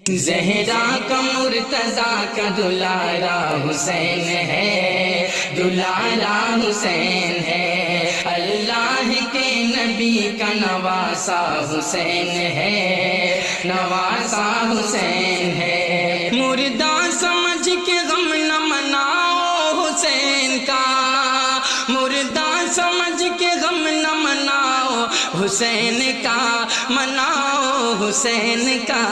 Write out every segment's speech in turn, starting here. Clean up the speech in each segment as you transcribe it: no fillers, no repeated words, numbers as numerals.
زہرا کا مرتضیٰ کا دلارا حسین ہے، دلارا حسین ہے، اللہ کے نبی کا نواسا حسین ہے، نواسا حسین ہے۔ مردہ سمجھ کے غم نہ مناؤ حسین کا، مردہ سمجھ کے غم نہ مناؤ حسین کا، مناؤ حسین کا۔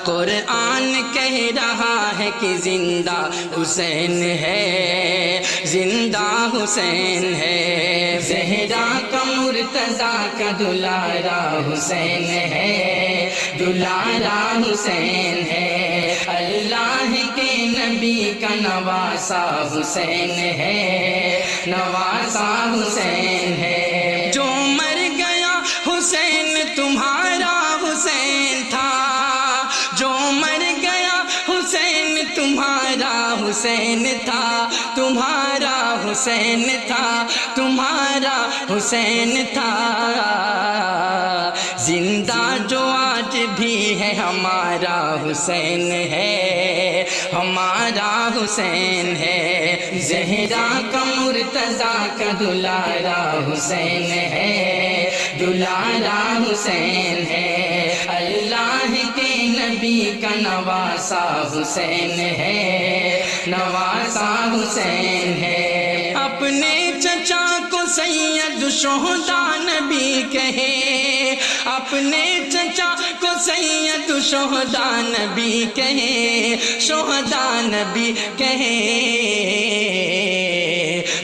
قرآن کہہ رہا ہے کہ زندہ حسین ہے، زندہ حسین ہے۔ زہرا کا مرتضیٰ کا دلارا حسین ہے، دلارا حسین ہے، اللہ کے نبی کا نواسا حسین ہے، نواسا حسین ہے۔ جو مر گیا حسین تمہارا حسین تھا، جو مر گیا حسین تمہارا حسین تھا، تمہارا حسین تھا، تمہارا حسین تھا۔ زندہ جو آج بھی ہے ہمارا حسین ہے، ہمارا حسین ہے۔ زہرا کا مرتضیٰ کا دلارا حسین ہے، دلارا حسین ہے، اللہ کے نبی کا نواسا حسین ہے، نواسا حسین ہے۔ اپنے چچا کو سید الشہداء نبی کہے، اپنے چچا کو سید الشہداء نبی کہے، شہداء نبی کہے۔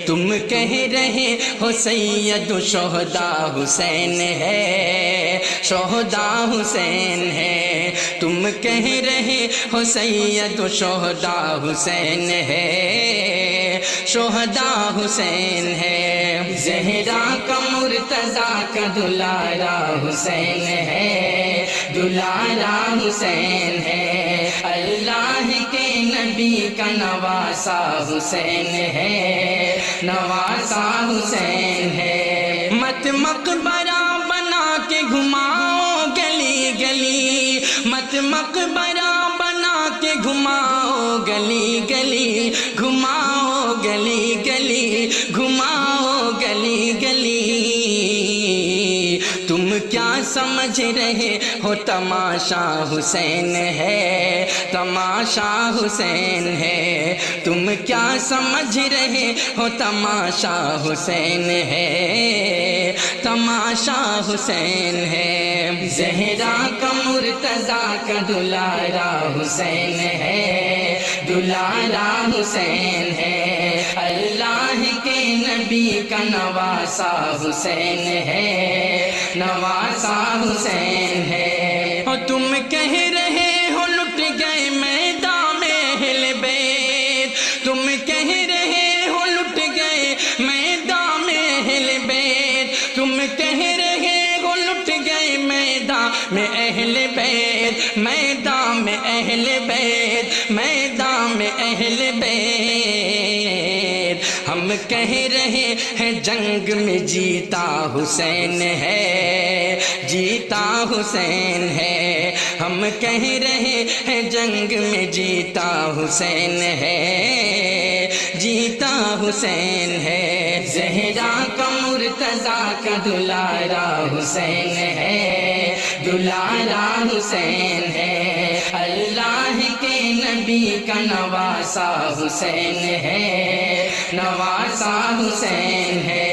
تم کہہ رہے ہو سید الشہداء حسین ہے، شہداء حسین ہے، تم کہہ رہے ہو سید الشہداء حسین ہے، شہداء حسین ہے۔ زہرا کا مرتضیٰ کا دلارا حسین ہے، دلارا حسین ہے، اللہ کے نبی کا نواسا حسین ہے، نواسا حسین ہے۔ مت مقبرہ بنا کے گھماؤ گلی گلی، مت مقبرہ بنا کے گھماؤ گلی گلی، گھماؤ گلی گلی، گھماؤ گلی گلی۔ تم کیا سمجھ رہے ہو تماشا حسین ہے، تماشا حسین ہے، تم کیا سمجھ رہے ہو تماشا حسین ہے، تماشا حسین ہے۔ زہرا کا مرتضیٰ کا دلارا حسین ہے، دلارا حسین ہے، اللہ کے نبی کا نواسا حسین ہے، نواسا حسین ہے۔ اور تم کہہ رہے ہو لٹ گئے میدان اہل بیت، تم کہہ رہے ہو لٹ گئے میدان اہل بیت، تم کہہ رہے ہو لٹ گئے میدان میں اہل بیت، میدان میں اہل بیت، میدان میں اہل بیت۔ ہم کہہ رہے ہیں جنگ میں جیتا حسین ہے، جیتا حسین ہے، ہم کہہ رہے ہیں جنگ میں جیتا حسین ہے، جیتا حسین ہے۔ زہرا کا مرتضیٰ کا دلارا حسین ہے، دلارا حسین ہے، اللہ کے نبی کا نواسا حسین ہے، نواسا حسین ہے۔